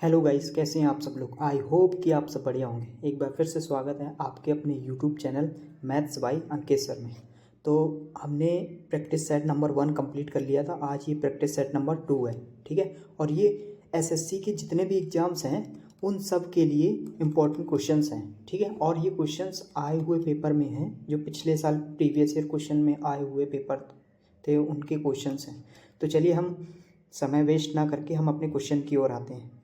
Hello guys, कैसे हैं आप सब लोग। आई होप कि आप सब बढ़िया होंगे। एक बार फिर से स्वागत है आपके अपने YouTube channel maths by Ankit sir में। तो हमने प्रैक्टिस सेट नंबर 1 कंप्लीट कर लिया था। आज ये प्रैक्टिस सेट नंबर 2 है, ठीक है। और ये एसएससी के जितने भी एग्ज़ाम्स हैं उन सब के लिए इम्पोर्टेंट क्वेश्चंस हैं, ठीक है। और ये क्वेश्चंस आए हुए पेपर में हैं, जो पिछले साल प्रीवियस ईयर क्वेश्चन में आए हुए पेपर थे उनके क्वेश्चंस हैं। तो चलिए हम समय वेस्ट ना करके हम अपने क्वेश्चन की ओर आते हैं।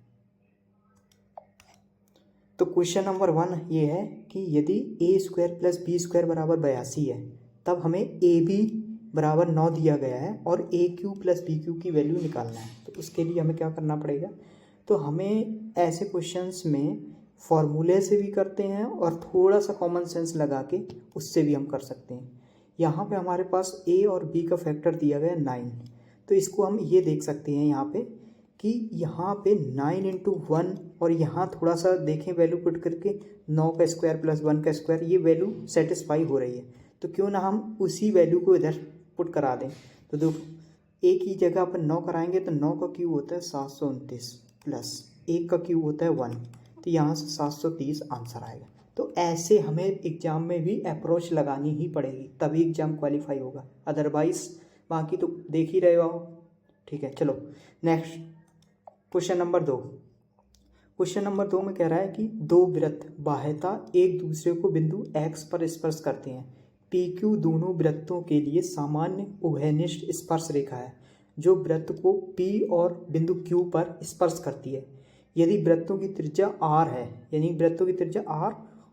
तो क्वेश्चन नंबर 1 ये है कि यदि ए स्क्वायर प्लस बी स्क्वायर बराबर 82 है, तब हमें ए बी बराबर 9 दिया गया है और ए क्यू प्लस बी क्यू की वैल्यू निकालना है। तो उसके लिए हमें क्या करना पड़ेगा, तो हमें ऐसे क्वेश्चंस में फॉर्मूले से भी करते हैं और थोड़ा सा कॉमन सेंस लगा के उससे भी हम कर सकते हैं। यहाँ पे हमारे पास ए और बी का फैक्टर दिया गया है 9। तो इसको हम ये देख सकते हैं यहाँ पे कि यहाँ पे 9 इंटू 1 और यहाँ थोड़ा सा देखें वैल्यू पुट करके 9 का स्क्वायर प्लस 1 का स्क्वायर, ये वैल्यू सेटिस्फाई हो रही है। तो क्यों ना हम उसी वैल्यू को इधर पुट करा दें। तो देखो एक ही जगह अपन 9 कराएंगे तो 9 का क्यूब होता है 729 प्लस 1 का क्यूब होता है 1, तो यहाँ से 730 आंसर आएगा। तो ऐसे हमें एग्ज़ाम में भी अप्रोच लगानी ही पड़ेगी, तभी एग्ज़ाम क्वालिफाई होगा। अदरवाइज बाकी तो देख ही रहे हो, ठीक है। चलो next question number 2। Question number 2 में कह रहा है कि दो वृत्त बाह्यता एक दूसरे को बिंदु x पर स्पर्श करते हैं। पी क्यू दोनों वृत्तों के लिए सामान्य उभयनिष्ठ स्पर्श रेखा है जो वृत्त को P और बिंदु Q पर स्पर्श करती है। यदि वृत्तों की त्रिज्या r है, यानी वृत्तों की त्रिज्या r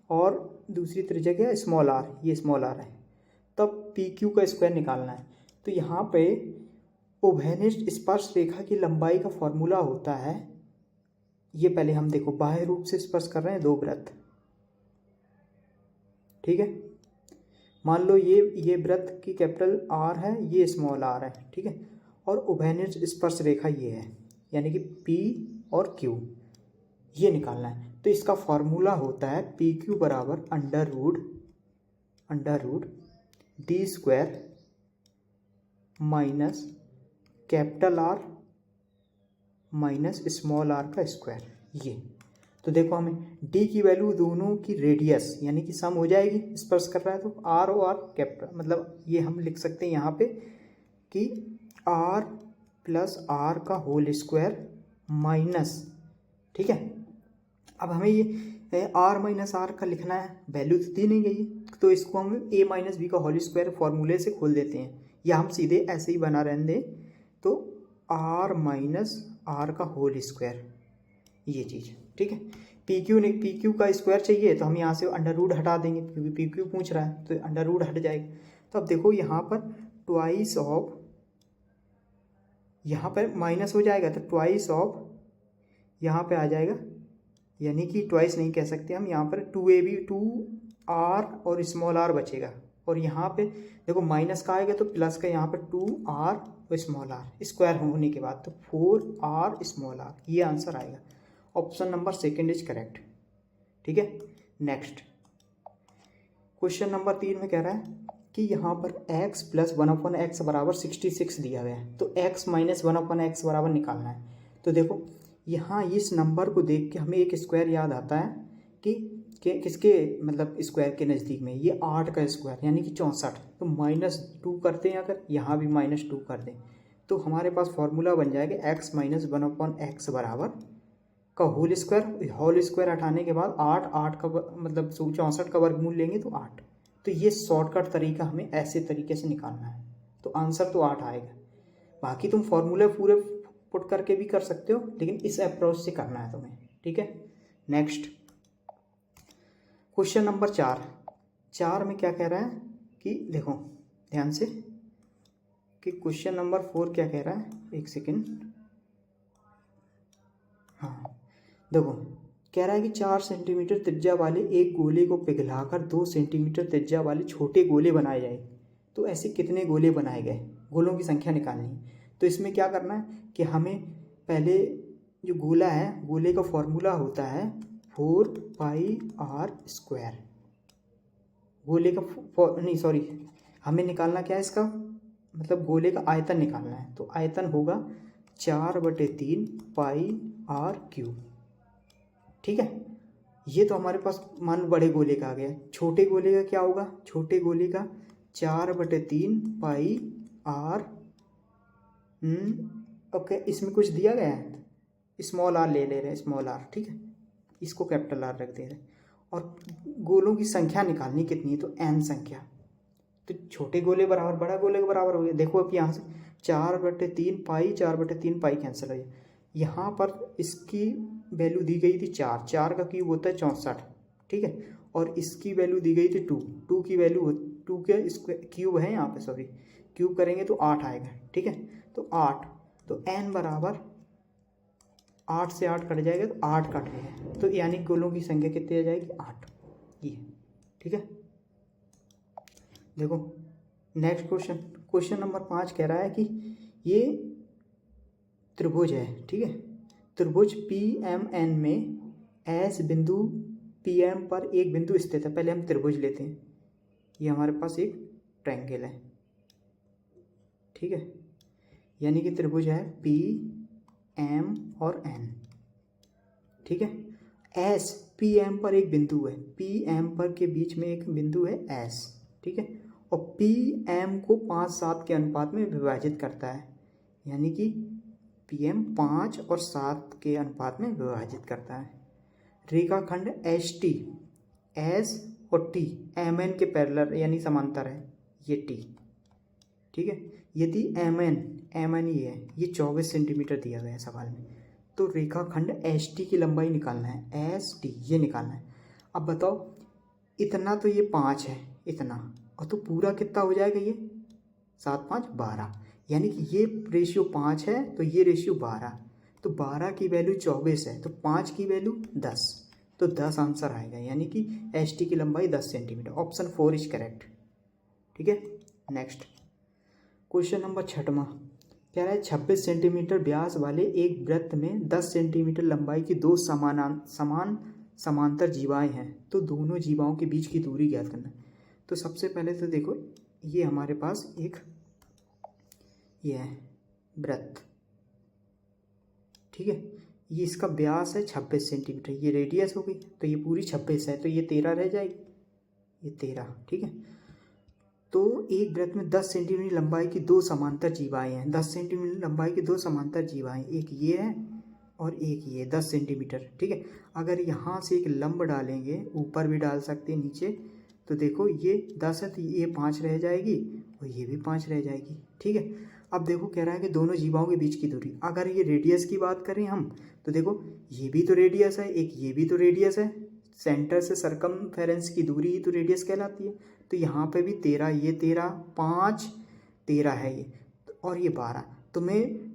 और दूसरी त्रिज्या क्या है, स्मॉल r, ये स्मॉल r है, तब पी क्यू का स्क्वायर निकालना है। तो यहाँ पे उभयनिष्ठ स्पर्श रेखा की लंबाई का फॉर्मूला होता है, ये पहले हम देखो बाह्य रूप से स्पर्श कर रहे हैं दो वृत्त, ठीक है। मान लो ये वृत्त की कैपिटल आर है, ये स्मॉल आर है, ठीक है। और उभयनिष्ठ स्पर्श रेखा ये है, यानी कि पी और क्यू, ये निकालना है। तो इसका फॉर्मूला होता है पी क्यू बराबर under root D square minus capital R minus small R का स्क्वायर। ये तो देखो हमें डी की वैल्यू दोनों की रेडियस यानी कि सम हो जाएगी, स्पर्श कर रहा है तो आर और आर कैपिटल, मतलब ये हम लिख सकते हैं यहाँ पे कि आर प्लस आर का होल स्क्वायर माइनस, ठीक है। अब हमें ये आर माइनस आर का लिखना है, वैल्यू तो दी नहीं गई, तो इसको हम ए माइनस बी का होल स्क्वायर फॉर्मूले से खोल देते हैं, या हम सीधे ऐसे ही बना रहने दें। तो आर माइनस आर का होल स्क्वायर, ये चीज़, ठीक है। पी क्यू का स्क्वायर चाहिए तो हम यहाँ से अंडर रूट हटा देंगे, क्योंकि पी क्यू पूछ रहा है तो अंडर रूट हट जाएगा। तो अब देखो यहाँ पर ट्वाइस ऑफ, यहाँ पर माइनस हो जाएगा तो ट्वाइस ऑफ यहाँ पे आ जाएगा, यानी कि ट्वाइस नहीं कह सकते हम, यहाँ पर 2ab 2r और स्मॉल r बचेगा। और यहाँ पे देखो माइनस का आएगा तो प्लस का, यहाँ पर 2r और स्मॉल r स्क्वायर होने के बाद तो 4r स्मॉल r, ये आंसर आएगा। Option number second is correct, ठीक है। नेक्स्ट क्वेश्चन नंबर 3 में कह रहा है कि यहाँ पर x प्लस 1/x बराबर 66 दिया गया है, तो x माइनस 1/x बराबर निकालना है। तो देखो यहाँ इस नंबर को देख के हमें एक स्क्वायर याद आता है कि किसके मतलब स्क्वायर के नज़दीक में, ये 8 का स्क्वायर यानी कि 64, तो -2 करते हैं, अगर यहाँ भी -2 कर दें तो हमारे पास फॉर्मूला बन जाएगा x माइनस 1/x बराबर का होल स्क्वायर हटाने के बाद 8 का मतलब 64 का वर्गमूल लेंगे तो 8। तो ये शॉर्टकट तरीका हमें ऐसे तरीके से निकालना है, तो आंसर तो 8 आएगा। बाकी तुम फॉर्मूले पूरे पुट करके भी कर सकते हो, लेकिन इस अप्रोच से करना है तुम्हें, ठीक है। नेक्स्ट क्वेश्चन नंबर 4 में क्या कह रहा है कि देखो ध्यान से कि क्वेश्चन नंबर 4 क्या कह रहा है, एक सेकेंड, हाँ देखो कह रहा है कि 4 सेंटीमीटर त्रिज्या वाले एक गोले को पिघलाकर 2 सेंटीमीटर त्रिज्या वाले छोटे गोले बनाए जाए। तो ऐसे कितने गोले बनाए गए, गोलों की संख्या निकालनी है। तो इसमें क्या करना है कि हमें पहले जो गोला है, गोले का फॉर्मूला होता है 4πr स्क्वायर। गोले का नहीं सॉरी, हमें निकालना क्या है, इसका मतलब गोले का आयतन निकालना है। तो आयतन होगा 4/3 πr क्यूब, ठीक है। ये तो हमारे पास मान लो बड़े गोले का आ गया। छोटे गोले का क्या होगा? छोटे गोले का 4/3 पाई आर। ओके, इसमें कुछ दिया गया है, स्मॉल आर ले रहे हैं, स्मॉल आर, ठीक है, इसको कैपिटल आर रख दे रहे हैं। और गोलों की संख्या निकालनी कितनी है, तो n संख्या। तो छोटे गोले बराबर बड़ा गोले के बराबर हो गया। देखो अब यहाँ से 4/3 पाई, 4/3 पाई कैंसिल हो गया। यहाँ पर इसकी वैल्यू दी गई थी 4, 4 का क्यूब होता है 64, ठीक है। और इसकी वैल्यू दी गई थी 2, 2 की वैल्यू 2 के क्यूब है यहाँ पे, सॉरी, क्यूब करेंगे तो 8 आएगा, ठीक है। तो 8, तो n बराबर 8 से 8 कट जाएगा तो 8 कट गया, तो यानी गोलों की संख्या कितनी आ जाएगी? 8, ये, ठीक है। देखो नेक्स्ट क्वेश्चन, क्वेश्चन नंबर 5 कह रहा है कि ये त्रिभुज है, ठीक है। त्रिभुज PMN में एस बिंदु PM पर एक बिंदु स्थित है। पहले हम त्रिभुज लेते हैं। ये हमारे पास एक ट्रायंगल है, ठीक है, यानी कि त्रिभुज है PM और N, ठीक है। S PM पर एक बिंदु है, PM पर के बीच में एक बिंदु है S, ठीक है। और PM को 5-7 के अनुपात में विभाजित करता है, यानी कि PM 5 और 7 के अनुपात में विभाजित करता है। रेखाखंड HT, S और T MN के पैरेलल यानी समांतर है, ये T, ठीक है। यदि MN ये है, ये 24 सेंटीमीटर दिया गया है सवाल में, तो रेखाखंड HT की लंबाई निकालना है, ST ये निकालना है। अब बताओ, इतना तो ये 5 है, इतना, और तो पूरा कितना हो जाएगा? ये 7, 5, 12, यानी कि ये रेशियो 5 है तो ये रेशियो 12, तो 12 की वैल्यू 24 है, तो 5 की वैल्यू 10, तो 10 आंसर आएगा, यानी कि HT की लंबाई 10 सेंटीमीटर। ऑप्शन 4 इज करेक्ट, ठीक है। नेक्स्ट क्वेश्चन नंबर 6वां कह रहा है 26 सेंटीमीटर व्यास वाले एक वृत्त में 10 सेंटीमीटर लंबाई की 2 समान समांतर जीवाएं हैं, तो दोनों जीवाओं के बीच की दूरी ज्ञात करना। तो सबसे पहले तो देखो, ये हमारे पास एक ये है वृत्त, ठीक है। ये इसका व्यास है 26 सेंटीमीटर, ये रेडियस हो गई, तो ये पूरी 26 है, तो ये 13 रह जाएगी, ये 13, ठीक है। तो एक वृत्त में 10 सेंटीमीटर लंबाई की 2 समांतर जीवाएं हैं, 10 सेंटीमीटर लंबाई की 2 समांतर जीवाएं, एक ये है और एक ये 10 सेंटीमीटर, ठीक है। अगर यहाँ से एक लंब डालेंगे, ऊपर भी डाल सकते हैं, नीचे, तो देखो ये 10 है तो ये 5 रह जाएगी और ये भी 5 रह जाएगी, ठीक है। अब देखो कह रहा है कि दोनों जीवाओं के बीच की दूरी, अगर ये रेडियस की बात करें हम, तो देखो ये भी तो रेडियस है, एक ये भी तो रेडियस है, सेंटर से सरकमफेरेंस की दूरी ही तो रेडियस कहलाती है। तो यहाँ पे भी 13, ये 13, 5, 13 है ये, और ये 12। तुम्हें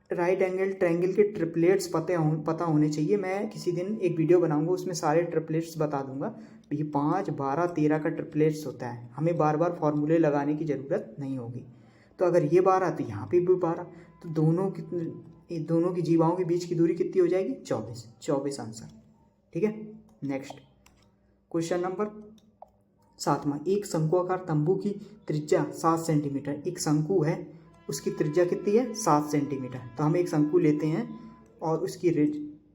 राइट एंगल ट्रायंगल के ट्रिपलेट्स पता होने चाहिए। मैं किसी दिन एक वीडियो बनाऊंगा, उसमें सारे ट्रिपलेट्स बता दूंगा। ये 5, 12, 13 का ट्रिपलेट्स होता है, हमें बार बार फॉर्मूले लगाने की ज़रूरत नहीं होगी। तो अगर ये 12 तो यहाँ पे भी 12, तो दोनों की जीवाओं के बीच की दूरी कितनी हो जाएगी? 24 आंसर, ठीक है। नेक्स्ट क्वेश्चन नंबर 7वां, एक शंकुआकार तंबू की त्रिज्या 7 सेंटीमीटर, एक शंकु है, उसकी त्रिज्या कितनी है? 7 सेंटीमीटर। तो हम एक शंकु लेते हैं और उसकी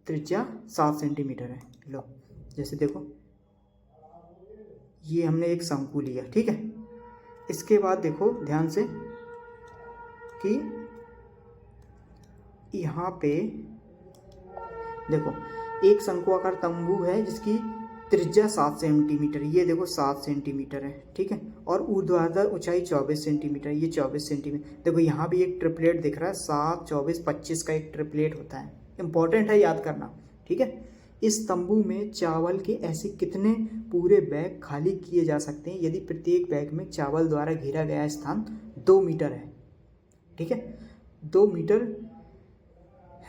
त्रिज्या 7 सेंटीमीटर है। लो, जैसे देखो ये हमने एक शंकु लिया, ठीक है। इसके बाद देखो ध्यान से कि यहाँ पे देखो एक शंकुआकार तंबू है जिसकी त्रिज्या 7 सेंटीमीटर, ये देखो 7 सेंटीमीटर है, ठीक है। और ऊर्ध्वाधर ऊंचाई 24 सेंटीमीटर, ये 24 सेंटीमीटर। देखो यहाँ भी एक ट्रिपलेट दिख रहा है, 7, 24, 25 का एक ट्रिपलेट होता है, इंपॉर्टेंट है याद करना, ठीक है। इस तंबू में चावल के ऐसे कितने पूरे बैग खाली किए जा सकते हैं यदि प्रत्येक बैग में चावल द्वारा घेरा गया स्थान 2 मीटर है, ठीक है। 2 मीटर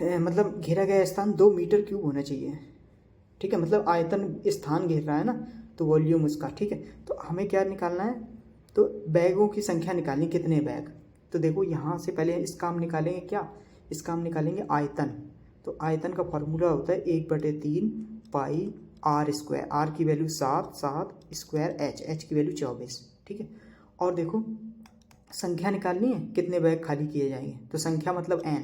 मतलब घेरा गया स्थान 2 मीटर क्यूब होना चाहिए, ठीक है। मतलब आयतन स्थान घेर रहा है ना, तो वॉल्यूम उसका, ठीक है। तो हमें क्या निकालना है? तो बैगों की संख्या निकालनी, कितने बैग। तो देखो यहाँ से पहले इसका हम निकालेंगे क्या? इसका हम निकालेंगे आयतन। तो आयतन का फॉर्मूला होता है 1/3 पाई आर स्क्वायर, आर की वैल्यू 7, 7 स्क्वायर एच की वैल्यू 24, ठीक है। और देखो संख्या निकालनी है, कितने बैग खाली किए जाएंगे, तो संख्या मतलब n,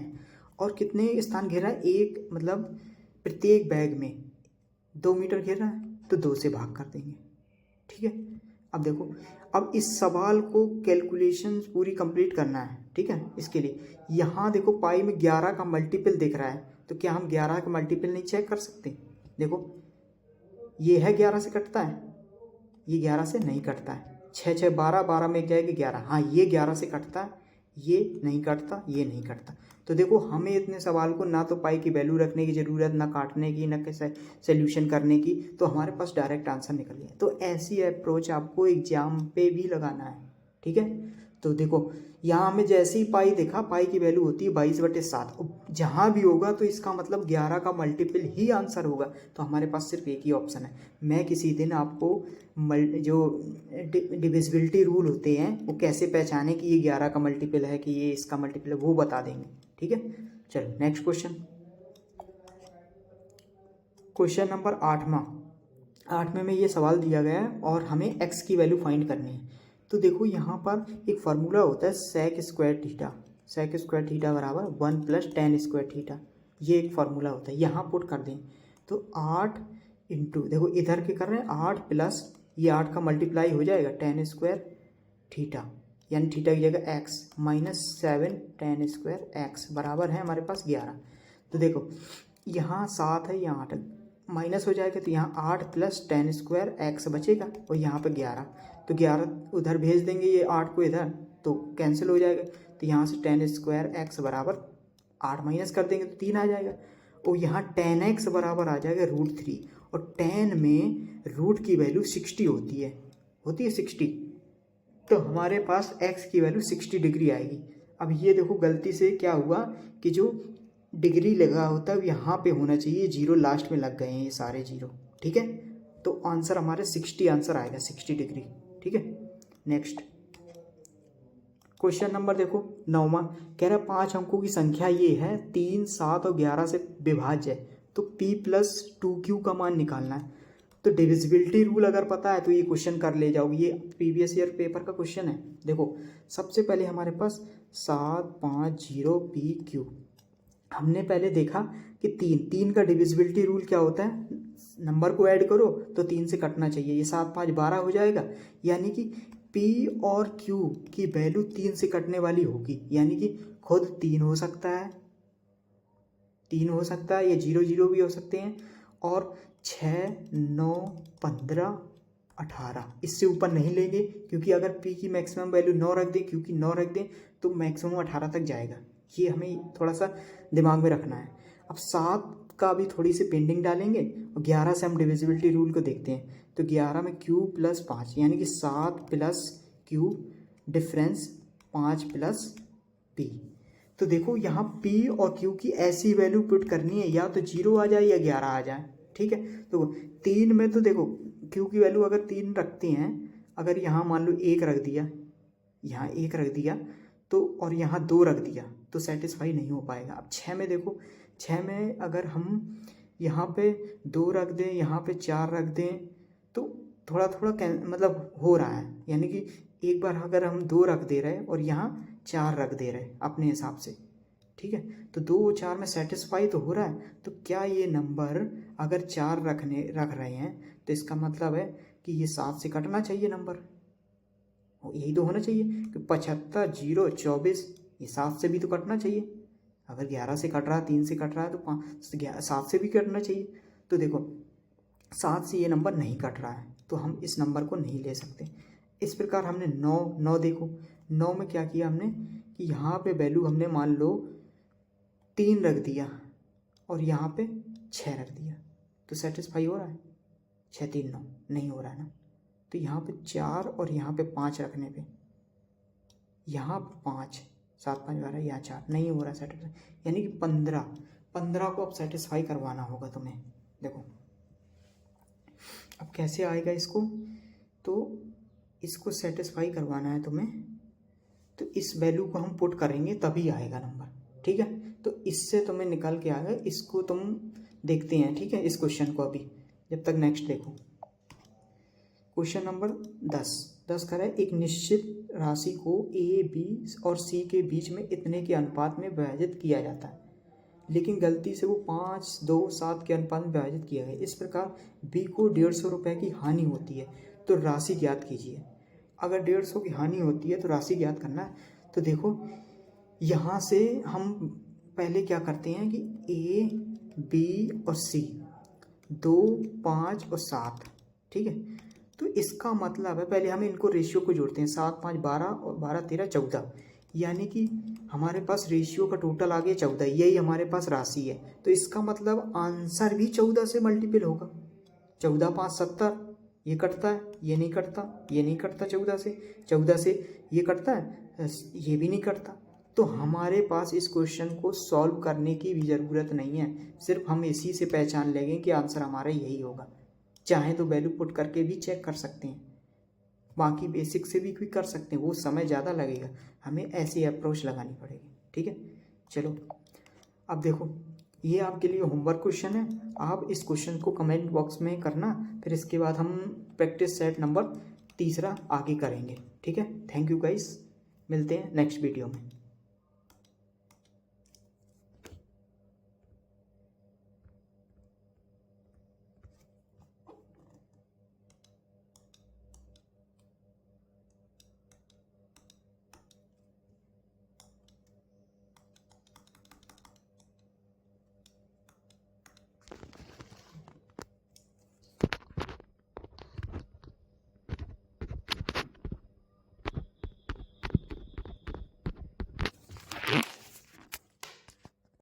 और कितने स्थान घेरा है? एक, मतलब प्रत्येक बैग में 2 मीटर घेर रहा है तो 2 से भाग कर देंगे, ठीक है। अब देखो, अब इस सवाल को कैलकुलेशन पूरी कंप्लीट करना है, ठीक है। इसके लिए यहाँ देखो पाई में 11 का मल्टीपल दिख रहा है, तो क्या हम 11 का मल्टीपल नहीं चेक कर सकते? देखो ये है 11 से कटता है, ये 11 से नहीं कटता है, 6 6 12, 12 में जाएगी 11, हाँ ये 11 से कटता है, ये नहीं कटता, ये नहीं कटता। तो देखो हमें इतने सवाल को ना तो पाई की वैल्यू रखने की ज़रूरत, ना काटने की, ना कैसे सोल्यूशन करने की, तो हमारे पास डायरेक्ट आंसर निकल गया। तो ऐसी अप्रोच आपको एग्जाम पे भी लगाना है, ठीक है। तो देखो यहाँ हमें जैसे ही पाई देखा, पाई की वैल्यू होती है 22/7, जहाँ भी होगा तो इसका मतलब 11 का मल्टीपल ही आंसर होगा। तो हमारे पास सिर्फ एक ही ऑप्शन है। मैं किसी दिन आपको जो डिविजिबिलिटी रूल होते हैं वो कैसे पहचाने कि ये 11 का मल्टीपल है कि ये इसका मल्टीपल है, वो बता देंगे, ठीक है। चलो नेक्स्ट क्वेश्चन, क्वेश्चन नंबर 8वां में ये सवाल दिया गया है और हमें x की वैल्यू फाइंड करनी है। तो देखो यहाँ पर एक फार्मूला होता है सेक स्क्वायर थीटा बराबर 1 + tan स्क्वायर थीटा, ये एक फार्मूला होता है। यहाँ पुट कर दें तो 8 इंटू, देखो इधर के कर रहे हैं 8 प्लस ये 8 का मल्टीप्लाई हो जाएगा tan स्क्वायर थीटा, यानी थीटा की जगह x -7 tan स्क्वायर x बराबर है हमारे पास 11। तो देखो यहाँ 7 है, यहाँ 8 माइनस हो जाएगा, तो यहाँ 8 + tan स्क्वायर x बचेगा और यहाँ पे 11, तो 11 उधर भेज देंगे, ये 8 को इधर, तो कैंसिल हो जाएगा। तो यहाँ से tan स्क्वायर x बराबर 8 माइनस कर देंगे तो 3 आ जाएगा, और यहाँ tan x बराबर आ जाएगा √3, और tan में रूट की वैल्यू 60 होती है 60, तो हमारे पास x की वैल्यू 60 डिग्री आएगी। अब ये देखो गलती से क्या हुआ कि जो डिग्री लगा होता है यहाँ पे होना चाहिए, 0 लास्ट में लग गए हैं ये सारे 0, ठीक है। तो आंसर हमारे 60 आंसर आएगा, 60 डिग्री, ठीक है। नेक्स्ट क्वेश्चन नंबर देखो 9वां, कह रहा है 5 अंकों की संख्या ये है 3, 7 और 11 से विभाज्य है, तो p + 2q का मान निकालना है। तो डिविजिबिलिटी रूल अगर पता है तो ये क्वेश्चन कर ले जाओगे, ये प्रीवियस ईयर पेपर का क्वेश्चन है। देखो सबसे पहले हमारे पास 7 5 0 pq, हमने पहले देखा कि 3 का डिविजिबिलिटी रूल क्या होता है, नंबर को ऐड करो तो 3 से कटना चाहिए, ये 7 5 12 हो जाएगा, यानी कि p और q की वैल्यू 3 से कटने वाली होगी, यानी कि खुद 3 हो सकता है, 3 हो सकता है, ये 0 0 भी हो सकते हैं, और 6 9 15 18 इससे ऊपर नहीं लेंगे, क्योंकि अगर p की मैक्सिमम वैल्यू 9 रख दें, क्योंकि 9 रख दें तो मैक्सिमम 18 तक जाएगा, ये हमें थोड़ा सा दिमाग में रखना है। अब 7 का भी थोड़ी सी पेंडिंग डालेंगे, और 11 से हम डिविजिबिलिटी रूल को देखते हैं। तो 11 में q + 5, यानी कि 7 + q डिफरेंस 5 + p। तो देखो यहाँ p और q की ऐसी वैल्यू पुट करनी है, या तो 0 आ जाए या 11 आ जाए, ठीक है। तो 3 में तो देखो q की वैल्यू अगर 3 रखते हैं, अगर यहाँ मान लो 1 रख दिया, यहाँ 1 रख दिया तो, और यहाँ 2 रख दिया तो सेटिस्फाई नहीं हो पाएगा। अब 6 में देखो, 6 में अगर हम यहाँ पे 2 रख दें, यहाँ पे 4 रख दें, तो थोड़ा थोड़ा मतलब हो रहा है, यानी कि एक बार अगर हम 2 रख दे रहे और यहाँ 4 रख दे रहे अपने हिसाब से, ठीक है, तो 2 और 4 में सेटिस्फाई तो हो रहा है। तो क्या ये नंबर अगर 4 रख रहे हैं तो इसका मतलब है कि ये 7 से कटना चाहिए नंबर, यही तो होना चाहिए कि 75 0 24, ये 7 से भी तो कटना चाहिए। अगर 11 से कट रहा है, 3 से कट रहा है, तो 7 से भी कटना चाहिए। तो देखो 7 से ये नंबर नहीं कट रहा है, तो हम इस नंबर को नहीं ले सकते। इस प्रकार हमने 9 देखो 9 में क्या किया हमने कि यहाँ पे वैल्यू हमने मान लो 3 रख दिया और यहाँ पे 6 रख दिया, तो सेटिस्फाई हो रहा है? 6 3 9 नहीं हो रहा है ना। तो यहाँ पे 4 और यहाँ पे 5 रखने पे, यहाँ 5 7 5 12, यहाँ 4 नहीं हो रहा सेटिस्फाई, यानी कि 15 को अब सेटिस्फाई करवाना होगा तुम्हें। देखो अब कैसे आएगा इसको, तो इसको सेटिस्फाई करवाना है तुम्हें, तो इस वैल्यू को हम पुट करेंगे तभी आएगा नंबर, ठीक है। तो इससे तुम्हें निकल के आएगा, इसको तुम देखते हैं, ठीक है, इस क्वेश्चन को अभी, जब तक नेक्स्ट देखो। क्वेश्चन नंबर 10 कर है, एक निश्चित राशि को a b और c के बीच में इतने के अनुपात में विभाजित किया जाता है, लेकिन गलती से वो 5, 2, 7 के अनुपात में विभाजित किया गया। इस प्रकार बी को 150 रुपये की हानि होती है, तो राशि ज्ञात कीजिए। अगर 150 की हानि होती है तो राशि ज्ञात करना है। तो देखो यहाँ से हम पहले क्या करते हैं कि ए, बी और सी 2, 5 और 7, ठीक है। तो इसका मतलब है पहले हम इनको रेशियो को जोड़ते हैं, 7, 5, 12 और 12, 13, 14, यानी कि हमारे पास रेशियो का टोटल आ गया 14, यही हमारे पास राशि है। तो इसका मतलब आंसर भी 14 से मल्टीपल होगा। 14, 5, 70, ये कटता है, ये नहीं कटता, ये नहीं कटता 14 से ये कटता है, ये भी नहीं कटता। तो हमारे पास इस क्वेश्चन को सॉल्व करने की भी ज़रूरत नहीं है, सिर्फ हम इसी से पहचान लेंगे कि आंसर हमारा यही होगा। चाहे तो वैल्यू पुट करके भी चेक कर सकते हैं, बाकी बेसिक से भी कर सकते हैं, वो समय ज़्यादा लगेगा, हमें ऐसी अप्रोच लगानी पड़ेगी, ठीक है। चलो अब देखो ये आपके लिए होमवर्क क्वेश्चन है, आप इस क्वेश्चन को कमेंट बॉक्स में करना, फिर इसके बाद हम प्रैक्टिस सेट नंबर 3 आगे करेंगे, ठीक है। थैंक यू गाइस, मिलते हैं नेक्स्ट वीडियो में।